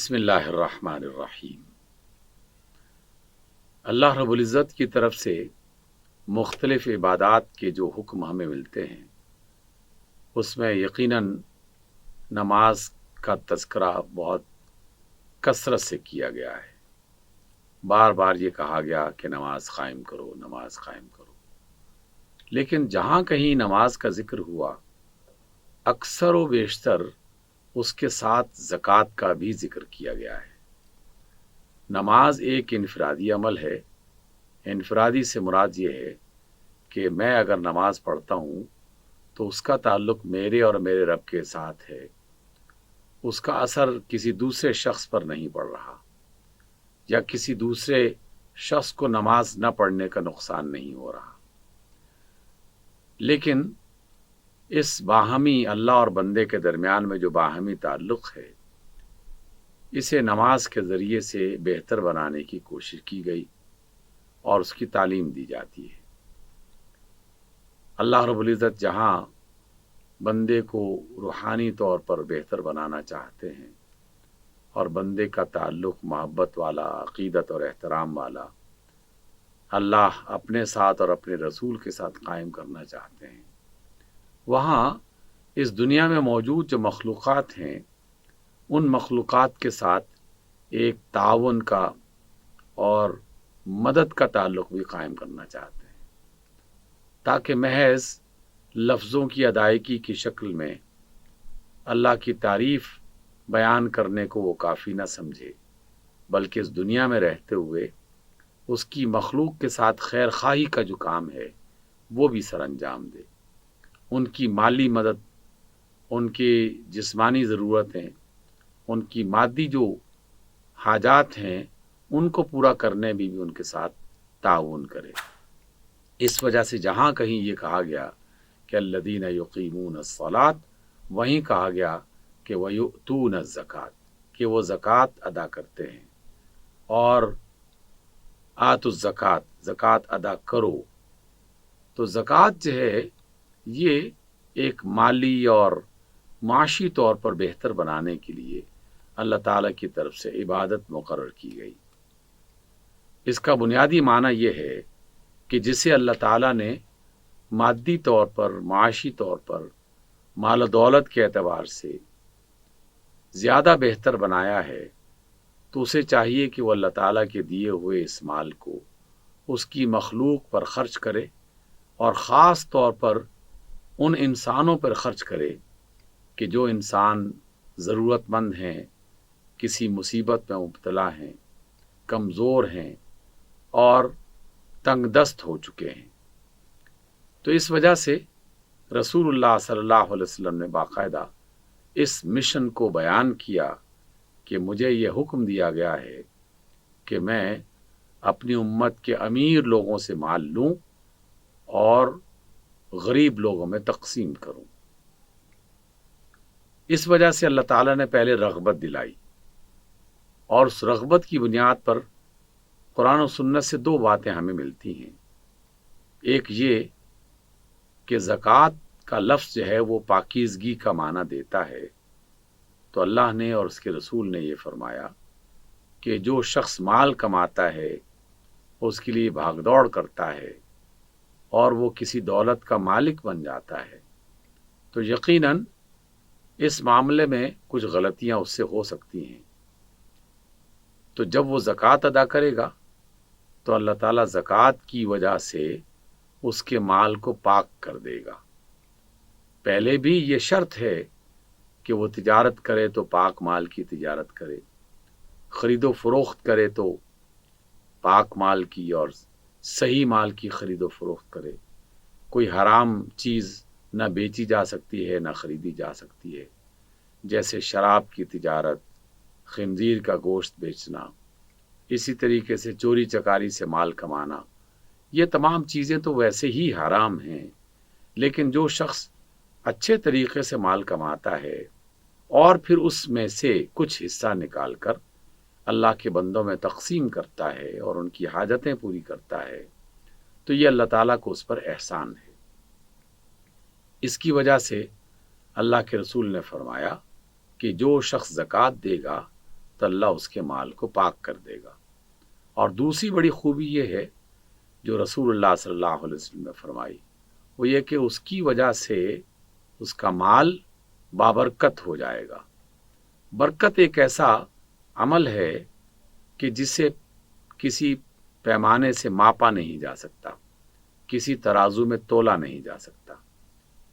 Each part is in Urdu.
بسم اللہ الرحمن الرحیم۔ اللہ رب العزت کی طرف سے مختلف عبادات کے جو حکم ہمیں ملتے ہیں اس میں یقیناً نماز کا تذکرہ بہت کثرت سے کیا گیا ہے۔ بار بار یہ کہا گیا کہ نماز قائم کرو، نماز قائم کرو۔ لیکن جہاں کہیں نماز کا ذکر ہوا اکثر و بیشتر اس کے ساتھ زکوٰۃ کا بھی ذکر کیا گیا ہے۔ نماز ایک انفرادی عمل ہے۔ انفرادی سے مراد یہ ہے کہ میں اگر نماز پڑھتا ہوں تو اس کا تعلق میرے اور میرے رب کے ساتھ ہے، اس کا اثر کسی دوسرے شخص پر نہیں پڑ رہا، یا کسی دوسرے شخص کو نماز نہ پڑھنے کا نقصان نہیں ہو رہا۔ لیکن اس باہمی اللہ اور بندے کے درمیان میں جو باہمی تعلق ہے، اسے نماز کے ذریعے سے بہتر بنانے کی کوشش کی گئی اور اس کی تعلیم دی جاتی ہے۔ اللہ رب العزت جہاں بندے کو روحانی طور پر بہتر بنانا چاہتے ہیں اور بندے کا تعلق محبت والا، عقیدت اور احترام والا اللہ اپنے ساتھ اور اپنے رسول کے ساتھ قائم کرنا چاہتے ہیں، وہاں اس دنیا میں موجود جو مخلوقات ہیں ان مخلوقات کے ساتھ ایک تعاون کا اور مدد کا تعلق بھی قائم کرنا چاہتے ہیں، تاکہ محض لفظوں کی ادائیگی کی شکل میں اللہ کی تعریف بیان کرنے کو وہ کافی نہ سمجھے، بلکہ اس دنیا میں رہتے ہوئے اس کی مخلوق کے ساتھ خیر خواہی کا جو کام ہے وہ بھی سر انجام دے۔ ان کی مالی مدد، ان کی جسمانی ضرورتیں، ان کی مادی جو حاجات ہیں ان کو پورا کرنے میں بھی ان کے ساتھ تعاون کرے۔ اس وجہ سے جہاں کہیں یہ کہا گیا کہ الذین یقیمون الصلاۃ، وہیں کہا گیا کہ ویؤتون الزکوٰۃ، کہ وہ زکوٰۃ ادا کرتے ہیں، اور آتوا الزکوٰۃ، زکوٰۃ ادا کرو۔ تو زکوٰۃ جو ہے یہ ایک مالی اور معاشی طور پر بہتر بنانے کے لیے اللہ تعالیٰ کی طرف سے عبادت مقرر کی گئی۔ اس کا بنیادی معنی یہ ہے کہ جسے اللہ تعالیٰ نے مادی طور پر، معاشی طور پر، مال و دولت کے اعتبار سے زیادہ بہتر بنایا ہے، تو اسے چاہیے کہ وہ اللہ تعالیٰ کے دیے ہوئے اس مال کو اس کی مخلوق پر خرچ کرے، اور خاص طور پر ان انسانوں پر خرچ کرے کہ جو انسان ضرورت مند ہیں، کسی مصیبت میں مبتلا ہیں، کمزور ہیں اور تنگ دست ہو چکے ہیں۔ تو اس وجہ سے رسول اللہ صلی اللہ علیہ وسلم نے باقاعدہ اس مشن کو بیان کیا کہ مجھے یہ حکم دیا گیا ہے کہ میں اپنی امت کے امیر لوگوں سے مال لوں اور غریب لوگوں میں تقسیم کروں۔ اس وجہ سے اللہ تعالیٰ نے پہلے رغبت دلائی، اور اس رغبت کی بنیاد پر قرآن و سنت سے دو باتیں ہمیں ملتی ہیں۔ ایک یہ کہ زکوٰۃ کا لفظ جو ہے وہ پاکیزگی کا معنی دیتا ہے، تو اللہ نے اور اس کے رسول نے یہ فرمایا کہ جو شخص مال کماتا ہے، اس کے لیے بھاگ دوڑ کرتا ہے اور وہ کسی دولت کا مالک بن جاتا ہے، تو یقیناً اس معاملے میں کچھ غلطیاں اس سے ہو سکتی ہیں۔ تو جب وہ زکوٰۃ ادا کرے گا تو اللہ تعالیٰ زکوٰۃ کی وجہ سے اس کے مال کو پاک کر دے گا۔ پہلے بھی یہ شرط ہے کہ وہ تجارت کرے تو پاک مال کی تجارت کرے، خرید و فروخت کرے تو پاک مال کی اور صحیح مال کی خرید و فروخت کرے۔ کوئی حرام چیز نہ بیچی جا سکتی ہے، نہ خریدی جا سکتی ہے، جیسے شراب کی تجارت، خنزیر کا گوشت بیچنا، اسی طریقے سے چوری چکاری سے مال کمانا، یہ تمام چیزیں تو ویسے ہی حرام ہیں۔ لیکن جو شخص اچھے طریقے سے مال کماتا ہے اور پھر اس میں سے کچھ حصہ نکال کر اللہ کے بندوں میں تقسیم کرتا ہے اور ان کی حاجتیں پوری کرتا ہے، تو یہ اللہ تعالیٰ کو اس پر احسان ہے۔ اس کی وجہ سے اللہ کے رسول نے فرمایا کہ جو شخص زکوٰۃ دے گا تو اللہ اس کے مال کو پاک کر دے گا۔ اور دوسری بڑی خوبی یہ ہے جو رسول اللہ صلی اللہ علیہ وسلم نے فرمائی، وہ یہ کہ اس کی وجہ سے اس کا مال بابرکت ہو جائے گا۔ برکت ایک ایسا عمل ہے کہ جسے کسی پیمانے سے ماپا نہیں جا سکتا، کسی ترازو میں تولا نہیں جا سکتا،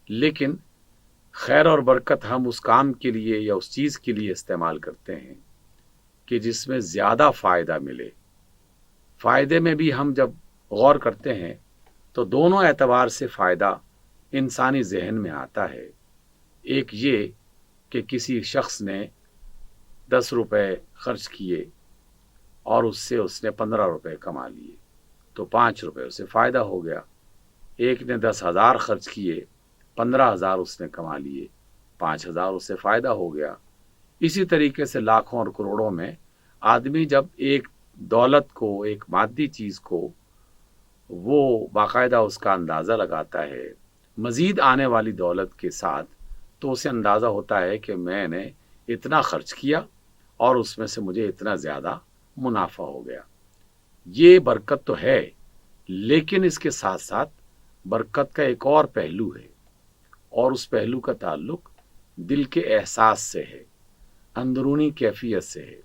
لیکن خیر اور برکت ہم اس کام کے لیے یا اس چیز کے لیے استعمال کرتے ہیں کہ جس میں زیادہ فائدہ ملے۔ فائدے میں بھی ہم جب غور کرتے ہیں تو دونوں اعتبار سے فائدہ انسانی ذہن میں آتا ہے۔ ایک یہ کہ کسی شخص نے 10 روپے خرچ کیے اور اس نے 15 روپے کما لیے تو 5 روپے اسے فائدہ ہو گیا۔ ایک نے 10,000 خرچ کیے، 15,000 اس نے کما لیے، 5,000 اسے فائدہ ہو گیا۔ اسی طریقے سے لاکھوں اور کروڑوں میں آدمی جب ایک دولت کو، ایک مادی چیز کو، وہ باقاعدہ اس کا اندازہ لگاتا ہے مزید آنے والی دولت کے ساتھ، تو اسے اندازہ ہوتا ہے کہ میں نے اتنا خرچ کیا اور اس میں سے مجھے اتنا زیادہ منافع ہو گیا۔ یہ برکت تو ہے، لیکن اس کے ساتھ ساتھ برکت کا ایک اور پہلو ہے، اور اس پہلو کا تعلق دل کے احساس سے ہے، اندرونی کیفیت سے ہے۔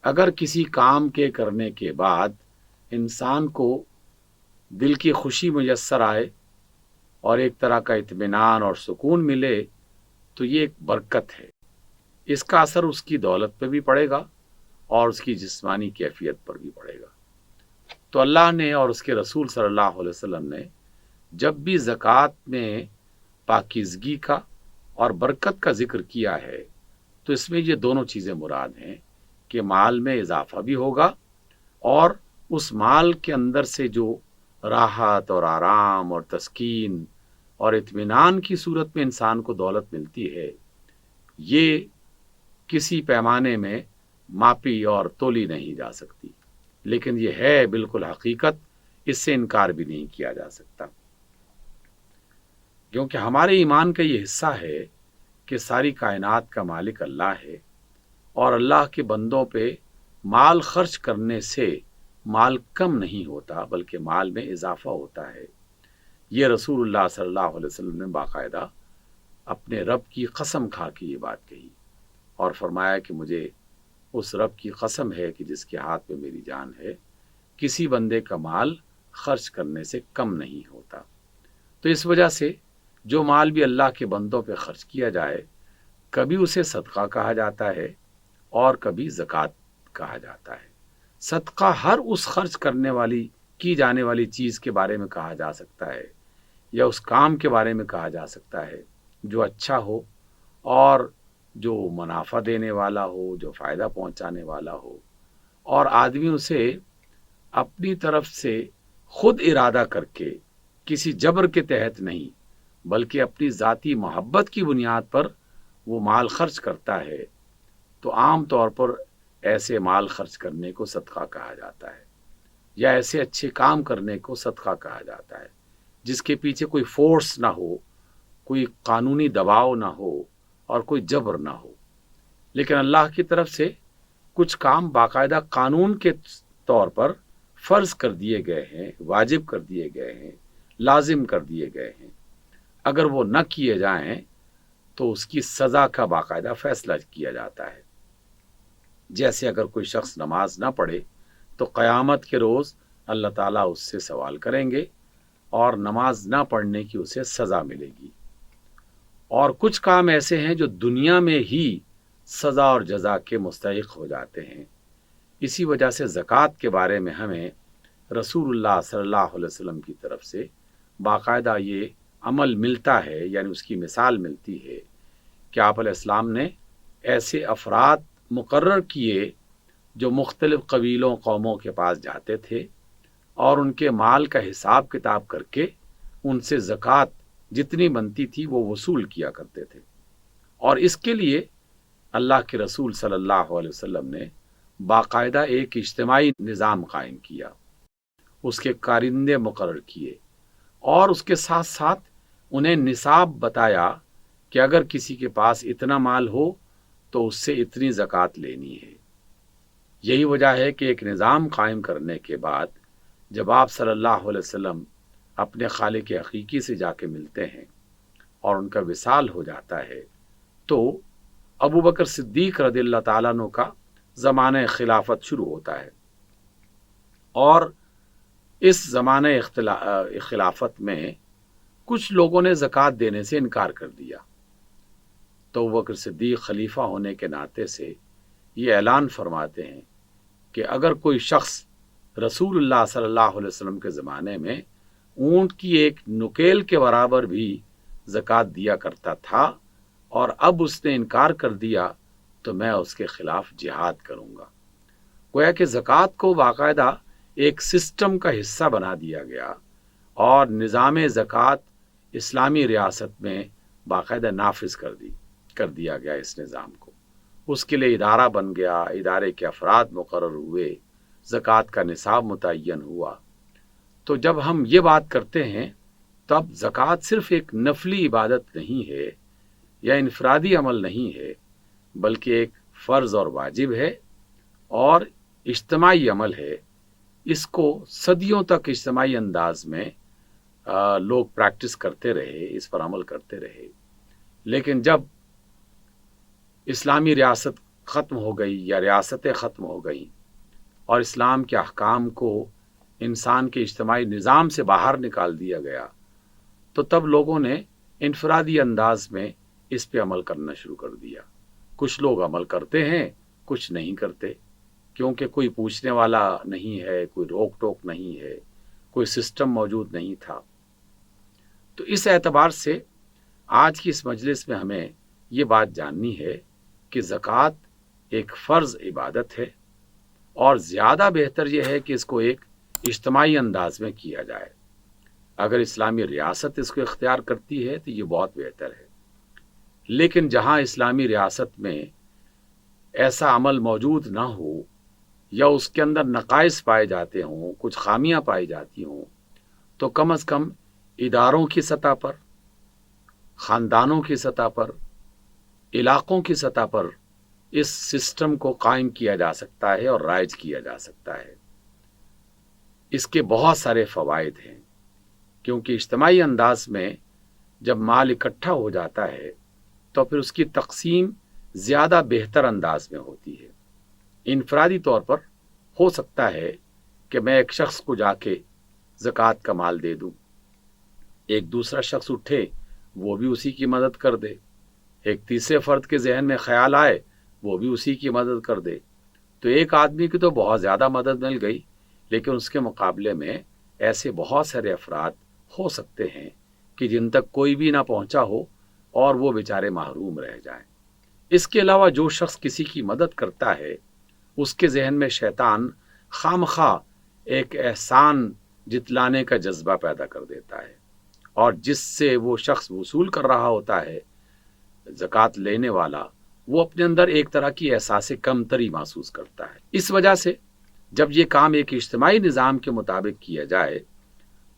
اگر کسی کام کے کرنے کے بعد انسان کو دل کی خوشی میسر آئے اور ایک طرح کا اطمینان اور سکون ملے تو یہ ایک برکت ہے۔ اس کا اثر اس کی دولت پہ بھی پڑے گا اور اس کی جسمانی کیفیت پر بھی پڑے گا۔ تو اللہ نے اور اس کے رسول صلی اللہ علیہ وسلم نے جب بھی زکوٰۃ میں پاکیزگی کا اور برکت کا ذکر کیا ہے تو اس میں یہ دونوں چیزیں مراد ہیں کہ مال میں اضافہ بھی ہوگا، اور اس مال کے اندر سے جو راحت اور آرام اور تسکین اور اطمینان کی صورت میں انسان کو دولت ملتی ہے، یہ کسی پیمانے میں ماپی اور تولی نہیں جا سکتی، لیکن یہ ہے بالکل حقیقت، اس سے انکار بھی نہیں کیا جا سکتا، کیونکہ ہمارے ایمان کا یہ حصہ ہے کہ ساری کائنات کا مالک اللہ ہے، اور اللہ کے بندوں پہ مال خرچ کرنے سے مال کم نہیں ہوتا بلکہ مال میں اضافہ ہوتا ہے۔ یہ رسول اللہ صلی اللہ علیہ وسلم نے باقاعدہ اپنے رب کی قسم کھا کے یہ بات کہی اور فرمایا کہ مجھے اس رب کی قسم ہے کہ جس کے ہاتھ میں میری جان ہے، کسی بندے کا مال خرچ کرنے سے کم نہیں ہوتا۔ تو اس وجہ سے جو مال بھی اللہ کے بندوں پہ خرچ کیا جائے، کبھی اسے صدقہ کہا جاتا ہے اور کبھی زکوٰۃ کہا جاتا ہے۔ صدقہ ہر اس خرچ کرنے والی کی جانے والی چیز کے بارے میں کہا جا سکتا ہے، یا اس کام کے بارے میں کہا جا سکتا ہے جو اچھا ہو اور جو منافع دینے والا ہو، جو فائدہ پہنچانے والا ہو، اور آدمی اسے اپنی طرف سے خود ارادہ کر کے کسی جبر کے تحت نہیں بلکہ اپنی ذاتی محبت کی بنیاد پر وہ مال خرچ کرتا ہے، تو عام طور پر ایسے مال خرچ کرنے کو صدقہ کہا جاتا ہے، یا ایسے اچھے کام کرنے کو صدقہ کہا جاتا ہے جس کے پیچھے کوئی فورس نہ ہو، کوئی قانونی دباؤ نہ ہو اور کوئی جبر نہ ہو۔ لیکن اللہ کی طرف سے کچھ کام باقاعدہ قانون کے طور پر فرض کر دیے گئے ہیں، واجب کر دیے گئے ہیں، لازم کر دیے گئے ہیں۔ اگر وہ نہ کیے جائیں تو اس کی سزا کا باقاعدہ فیصلہ کیا جاتا ہے۔ جیسے اگر کوئی شخص نماز نہ پڑھے تو قیامت کے روز اللہ تعالیٰ اس سے سوال کریں گے اور نماز نہ پڑھنے کی اسے سزا ملے گی۔ اور کچھ کام ایسے ہیں جو دنیا میں ہی سزا اور جزا کے مستحق ہو جاتے ہیں۔ اسی وجہ سے زکوٰۃ کے بارے میں ہمیں رسول اللہ صلی اللہ علیہ وسلم کی طرف سے باقاعدہ یہ عمل ملتا ہے، یعنی اس کی مثال ملتی ہے کہ آپ علیہ السلام نے ایسے افراد مقرر کیے جو مختلف قبیلوں قوموں کے پاس جاتے تھے اور ان کے مال کا حساب کتاب کر کے ان سے زکوٰۃ جتنی بنتی تھی وہ وصول کیا کرتے تھے، اور اس کے لیے اللہ کے رسول صلی اللہ علیہ وسلم نے باقاعدہ ایک اجتماعی نظام قائم کیا، اس کے کارندے مقرر کیے، اور اس کے ساتھ ساتھ انہیں نصاب بتایا کہ اگر کسی کے پاس اتنا مال ہو تو اس سے اتنی زکوٰۃ لینی ہے، یہی وجہ ہے کہ ایک نظام قائم کرنے کے بعد جب آپ صلی اللہ علیہ وسلم اپنے خالق حقیقی سے جا کے ملتے ہیں اور ان کا وصال ہو جاتا ہے تو ابو بکر صدیق رضی اللہ تعالیٰ عنہ کا زمانہ خلافت شروع ہوتا ہے، اور اس زمانہ خلافت میں کچھ لوگوں نے زکوٰۃ دینے سے انکار کر دیا، تو ابو بکر صدیق خلیفہ ہونے کے ناطے سے یہ اعلان فرماتے ہیں کہ اگر کوئی شخص رسول اللہ صلی اللہ علیہ وسلم کے زمانے میں اونٹ کی ایک نکیل کے برابر بھی زکوٰۃ دیا کرتا تھا اور اب اس نے انکار کر دیا تو میں اس کے خلاف جہاد کروں گا۔ گویا کہ زکوٰۃ کو باقاعدہ ایک سسٹم کا حصہ بنا دیا گیا اور نظام زکوٰۃ اسلامی ریاست میں باقاعدہ نافذ کر دیا گیا اس نظام کو۔ اس کے لیے ادارہ بن گیا، ادارے کے افراد مقرر ہوئے، زکوٰۃ کا نصاب متعین ہوا۔ تو جب ہم یہ بات کرتے ہیں تو اب زکوٰۃ صرف ایک نفلی عبادت نہیں ہے یا انفرادی عمل نہیں ہے، بلکہ ایک فرض اور واجب ہے اور اجتماعی عمل ہے۔ اس کو صدیوں تک اجتماعی انداز میں لوگ پریکٹس کرتے رہے، اس پر عمل کرتے رہے، لیکن جب اسلامی ریاست ختم ہو گئی یا ریاستیں ختم ہو گئیں اور اسلام کے احکام کو انسان کے اجتماعی نظام سے باہر نکال دیا گیا تو تب لوگوں نے انفرادی انداز میں اس پہ عمل کرنا شروع کر دیا۔ کچھ لوگ عمل کرتے ہیں، کچھ نہیں کرتے، کیونکہ کوئی پوچھنے والا نہیں ہے، کوئی روک ٹوک نہیں ہے، کوئی سسٹم موجود نہیں تھا۔ تو اس اعتبار سے آج کی اس مجلس میں ہمیں یہ بات جاننی ہے کہ زکوٰۃ ایک فرض عبادت ہے اور زیادہ بہتر یہ ہے کہ اس کو ایک اجتماعی انداز میں کیا جائے۔ اگر اسلامی ریاست اس کو اختیار کرتی ہے تو یہ بہت بہتر ہے، لیکن جہاں اسلامی ریاست میں ایسا عمل موجود نہ ہو یا اس کے اندر نقائص پائے جاتے ہوں، کچھ خامیاں پائی جاتی ہوں، تو کم از کم اداروں کی سطح پر، خاندانوں کی سطح پر، علاقوں کی سطح پر اس سسٹم کو قائم کیا جا سکتا ہے اور رائج کیا جا سکتا ہے۔ اس کے بہت سارے فوائد ہیں، کیونکہ اجتماعی انداز میں جب مال اکٹھا ہو جاتا ہے تو پھر اس کی تقسیم زیادہ بہتر انداز میں ہوتی ہے۔ انفرادی طور پر ہو سکتا ہے کہ میں ایک شخص کو جا کے زکوٰۃ کا مال دے دوں، ایک دوسرا شخص اٹھے وہ بھی اسی کی مدد کر دے، ایک تیسرے فرد کے ذہن میں خیال آئے وہ بھی اسی کی مدد کر دے، تو ایک آدمی کی تو بہت زیادہ مدد مل گئی، لیکن اس کے مقابلے میں ایسے بہت سارے افراد ہو سکتے ہیں کہ جن تک کوئی بھی نہ پہنچا ہو اور وہ بیچارے محروم رہ جائیں۔ اس کے علاوہ جو شخص کسی کی مدد کرتا ہے اس کے ذہن میں شیطان خامخواہ ایک احسان جتلانے کا جذبہ پیدا کر دیتا ہے، اور جس سے وہ شخص وصول کر رہا ہوتا ہے زکوٰۃ لینے والا، وہ اپنے اندر ایک طرح کی احساس کمتری محسوس کرتا ہے۔ اس وجہ سے جب یہ کام ایک اجتماعی نظام کے مطابق کیا جائے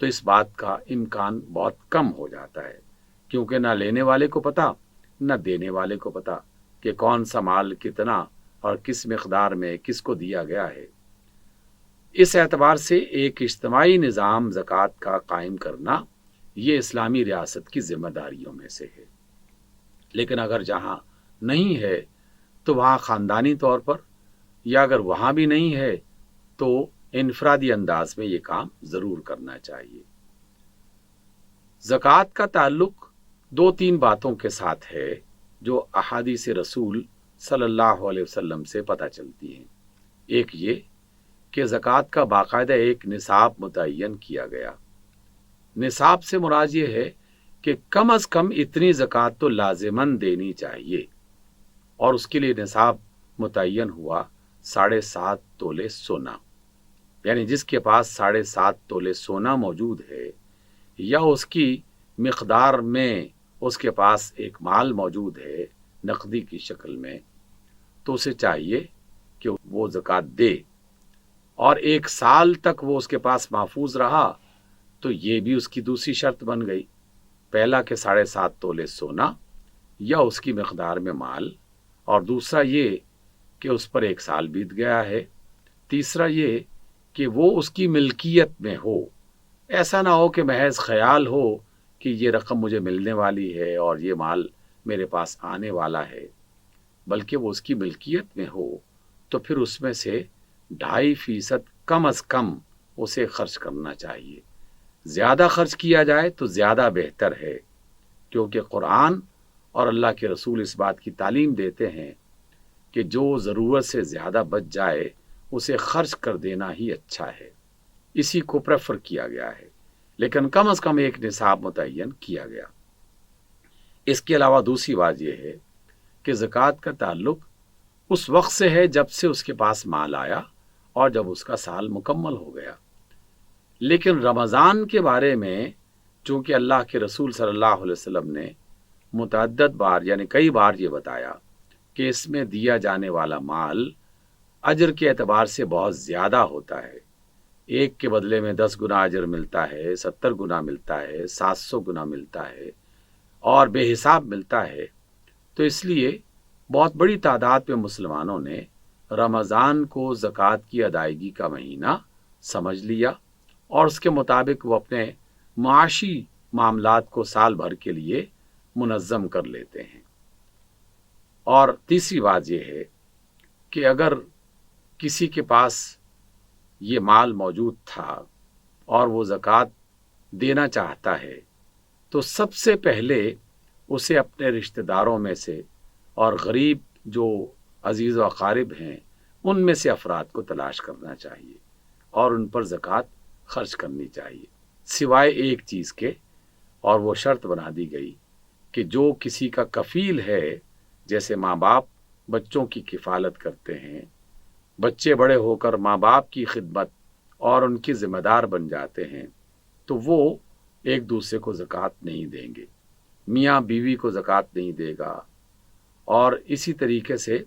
تو اس بات کا امکان بہت کم ہو جاتا ہے، کیونکہ نہ لینے والے کو پتا نہ دینے والے کو پتا کہ کون سا مال کتنا اور کس مقدار میں کس کو دیا گیا ہے۔ اس اعتبار سے ایک اجتماعی نظام زکوٰۃ کا قائم کرنا یہ اسلامی ریاست کی ذمہ داریوں میں سے ہے، لیکن اگر جہاں نہیں ہے تو وہاں خاندانی طور پر، یا اگر وہاں بھی نہیں ہے تو انفرادی انداز میں یہ کام ضرور کرنا چاہیے۔ زکوٰۃ کا تعلق دو تین باتوں کے ساتھ ہے جو احادیث رسول صلی اللہ علیہ وسلم سے پتہ چلتی ہیں۔ ایک یہ کہ زکوٰۃ کا باقاعدہ ایک نصاب متعین کیا گیا۔ نصاب سے مراد یہ ہے کہ کم از کم اتنی زکوٰۃ تو لازماً دینی چاہیے، اور اس کے لیے نصاب متعین ہوا 7.5 تولے سونا، یعنی جس کے پاس 7.5 تولے سونا موجود ہے یا اس کی مقدار میں اس کے پاس ایک مال موجود ہے نقدی کی شکل میں، تو اسے چاہیے کہ وہ زکوٰۃ دے، اور 1 سال تک وہ اس کے پاس محفوظ رہا تو یہ بھی اس کی دوسری شرط بن گئی۔ پہلا کہ 7.5 تولے سونا یا اس کی مقدار میں مال، اور دوسرا یہ کہ اس پر 1 سال بیت گیا ہے، تیسرا یہ کہ وہ اس کی ملکیت میں ہو، ایسا نہ ہو کہ محض خیال ہو کہ یہ رقم مجھے ملنے والی ہے اور یہ مال میرے پاس آنے والا ہے، بلکہ وہ اس کی ملکیت میں ہو تو پھر اس میں سے 2.5% کم از کم اسے خرچ کرنا چاہیے۔ زیادہ خرچ کیا جائے تو زیادہ بہتر ہے، کیونکہ قرآن اور اللہ کے رسول اس بات کی تعلیم دیتے ہیں کہ جو ضرورت سے زیادہ بچ جائے اسے خرچ کر دینا ہی اچھا ہے، اسی کو پریفر کیا گیا ہے، لیکن کم از کم ایک نصاب متعین کیا گیا۔ اس کے علاوہ دوسری بات یہ ہے کہ زکوٰۃ کا تعلق اس وقت سے ہے جب سے اس کے پاس مال آیا اور جب اس کا سال مکمل ہو گیا، لیکن رمضان کے بارے میں چونکہ اللہ کے رسول صلی اللہ علیہ وسلم نے متعدد بار یعنی کئی بار یہ بتایا کہ اس میں دیا جانے والا مال اجر کے اعتبار سے بہت زیادہ ہوتا ہے، 1 کے بدلے میں 10 گنا اجر ملتا ہے، 70 گنا ملتا ہے، 700 گنا ملتا ہے اور بے حساب ملتا ہے، تو اس لیے بہت بڑی تعداد میں مسلمانوں نے رمضان کو زکوٰۃ کی ادائیگی کا مہینہ سمجھ لیا اور اس کے مطابق وہ اپنے معاشی معاملات کو سال بھر کے لیے منظم کر لیتے ہیں۔ اور تیسری بات یہ ہے کہ اگر کسی کے پاس یہ مال موجود تھا اور وہ زکوٰۃ دینا چاہتا ہے تو سب سے پہلے اسے اپنے رشتہ داروں میں سے اور غریب جو عزیز و اقارب ہیں ان میں سے افراد کو تلاش کرنا چاہیے اور ان پر زکوٰۃ خرچ کرنی چاہیے، سوائے ایک چیز کے، اور وہ شرط بنا دی گئی کہ جو کسی کا کفیل ہے، جیسے ماں باپ بچوں کی کفالت کرتے ہیں، بچے بڑے ہو کر ماں باپ کی خدمت اور ان کی ذمہ دار بن جاتے ہیں تو وہ ایک دوسرے کو زکوٰۃ نہیں دیں گے، میاں بیوی کو زکوٰۃ نہیں دے گا، اور اسی طریقے سے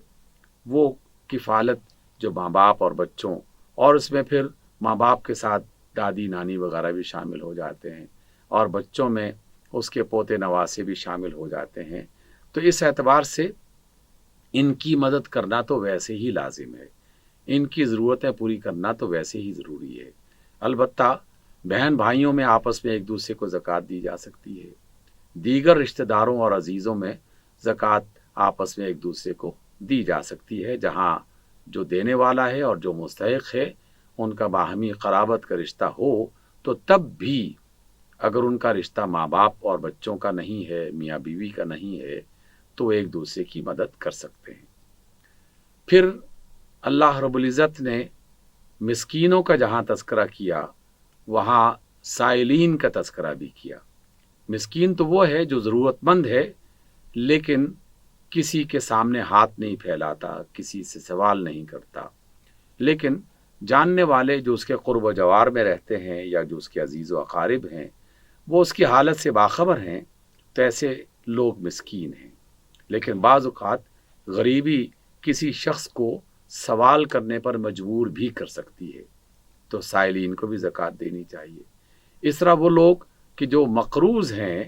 وہ کفالت جو ماں باپ اور بچوں، اور اس میں پھر ماں باپ کے ساتھ دادی نانی وغیرہ بھی شامل ہو جاتے ہیں اور بچوں میں اس کے پوتے نواسے بھی شامل ہو جاتے ہیں، تو اس اعتبار سے ان کی مدد کرنا تو ویسے ہی لازم ہے، ان کی ضرورتیں پوری کرنا تو ویسے ہی ضروری ہے۔ البتہ بہن بھائیوں میں آپس میں ایک دوسرے کو زکوٰۃ دی جا سکتی ہے، دیگر رشتہ داروں اور عزیزوں میں زکوٰۃ آپس میں ایک دوسرے کو دی جا سکتی ہے، جہاں جو دینے والا ہے اور جو مستحق ہے ان کا باہمی قرابت کا رشتہ ہو تو تب بھی اگر ان کا رشتہ ماں باپ اور بچوں کا نہیں ہے، میاں بیوی کا نہیں ہے، تو ایک دوسرے کی مدد کر سکتے ہیں۔ پھر اللہ رب العزت نے مسکینوں کا جہاں تذکرہ کیا وہاں سائلین کا تذکرہ بھی کیا۔ مسکین تو وہ ہے جو ضرورت مند ہے لیکن کسی کے سامنے ہاتھ نہیں پھیلاتا، کسی سے سوال نہیں کرتا، لیکن جاننے والے جو اس کے قرب و جوار میں رہتے ہیں یا جو اس کے عزیز و اقارب ہیں وہ اس کی حالت سے باخبر ہیں، تو ایسے لوگ مسکین ہیں۔ لیکن بعض اوقات غریبی کسی شخص کو سوال کرنے پر مجبور بھی کر سکتی ہے، تو سائلین کو بھی زکوٰۃ دینی چاہیے۔ اس طرح وہ لوگ کہ جو مقروض ہیں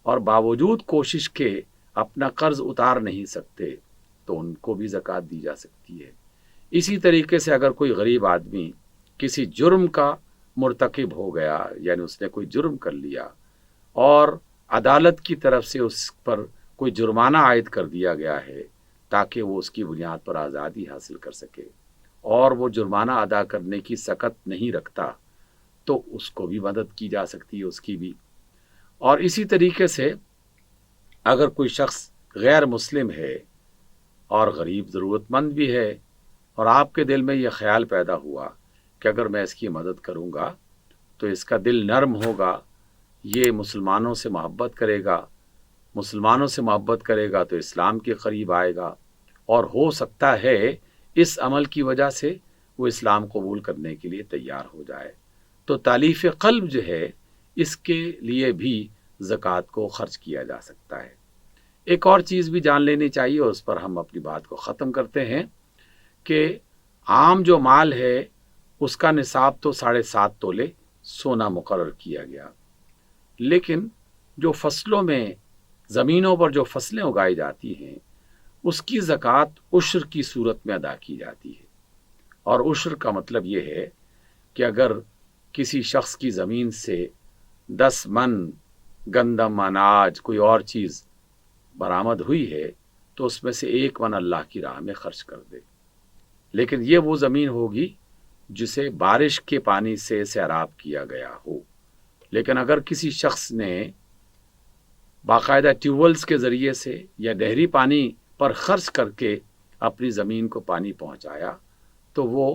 اور باوجود کوشش کے اپنا قرض اتار نہیں سکتے تو ان کو بھی زکوٰۃ دی جا سکتی ہے۔ اسی طریقے سے اگر کوئی غریب آدمی کسی جرم کا مرتکب ہو گیا، یعنی اس نے کوئی جرم کر لیا اور عدالت کی طرف سے اس پر کوئی جرمانہ عائد کر دیا گیا ہے تاکہ وہ اس کی بنیاد پر آزادی حاصل کر سکے اور وہ جرمانہ ادا کرنے کی سکت نہیں رکھتا تو اس کو بھی مدد کی جا سکتی ہے، اس کی بھی۔ اور اسی طریقے سے اگر کوئی شخص غیر مسلم ہے اور غریب ضرورت مند بھی ہے اور آپ کے دل میں یہ خیال پیدا ہوا کہ اگر میں اس کی مدد کروں گا تو اس کا دل نرم ہوگا، یہ مسلمانوں سے محبت کرے گا، مسلمانوں سے محبت کرے گا تو اسلام کے قریب آئے گا اور ہو سکتا ہے اس عمل کی وجہ سے وہ اسلام قبول کرنے کے لیے تیار ہو جائے، تو تالیف قلب جو ہے اس کے لیے بھی زکوٰۃ کو خرچ کیا جا سکتا ہے۔ ایک اور چیز بھی جان لینی چاہیے اور اس پر ہم اپنی بات کو ختم کرتے ہیں کہ عام جو مال ہے اس کا نصاب تو 7.5 تولے سونا مقرر کیا گیا، لیکن جو فصلوں میں زمینوں پر جو فصلیں اگائی جاتی ہیں اس کی زکوٰۃ عشر کی صورت میں ادا کی جاتی ہے۔ اور عشر کا مطلب یہ ہے کہ اگر کسی شخص کی زمین سے 10 من گندم، اناج، کوئی اور چیز برآمد ہوئی ہے تو اس میں سے 1 من اللہ کی راہ میں خرچ کر دے، لیکن یہ وہ زمین ہوگی جسے بارش کے پانی سے سیراب کیا گیا ہو۔ لیکن اگر کسی شخص نے باقاعدہ ٹیوب ویلز کے ذریعے سے یا نہری پانی پر خرچ کر کے اپنی زمین کو پانی پہنچایا تو وہ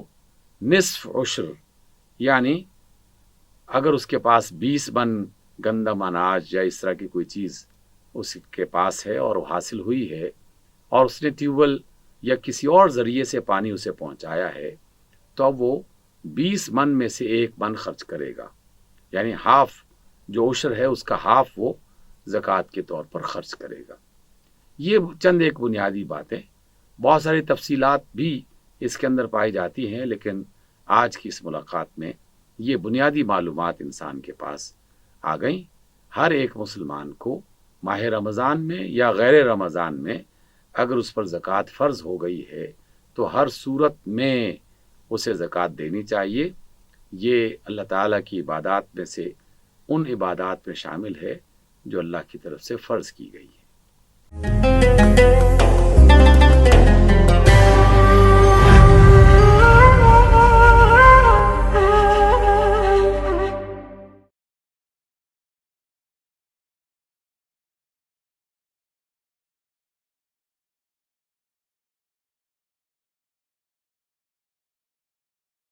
نصف عشر، یعنی اگر اس کے پاس 20 من گندم، اناج یا اس طرح کی کوئی چیز اس کے پاس ہے اور وہ حاصل ہوئی ہے اور اس نے ٹیوب ویل یا کسی اور ذریعے سے پانی اسے پہنچایا ہے، تو اب وہ 20 من میں سے 1 من خرچ کرے گا، یعنی ہاف جو عشر ہے اس کا ہاف وہ زکوٰۃ کے طور پر خرچ کرے گا۔ یہ چند ایک بنیادی باتیں، بہت ساری تفصیلات بھی اس کے اندر پائی جاتی ہیں، لیکن آج کی اس ملاقات میں یہ بنیادی معلومات انسان کے پاس آ گئیں۔ ہر ایک مسلمان کو ماہ رمضان میں یا غیر رمضان میں اگر اس پر زکوٰۃ فرض ہو گئی ہے تو ہر صورت میں اسے زکوٰۃ دینی چاہیے۔ یہ اللہ تعالیٰ کی عبادات میں سے ان عبادات میں شامل ہے جو اللہ کی طرف سے فرض کی گئی ہے۔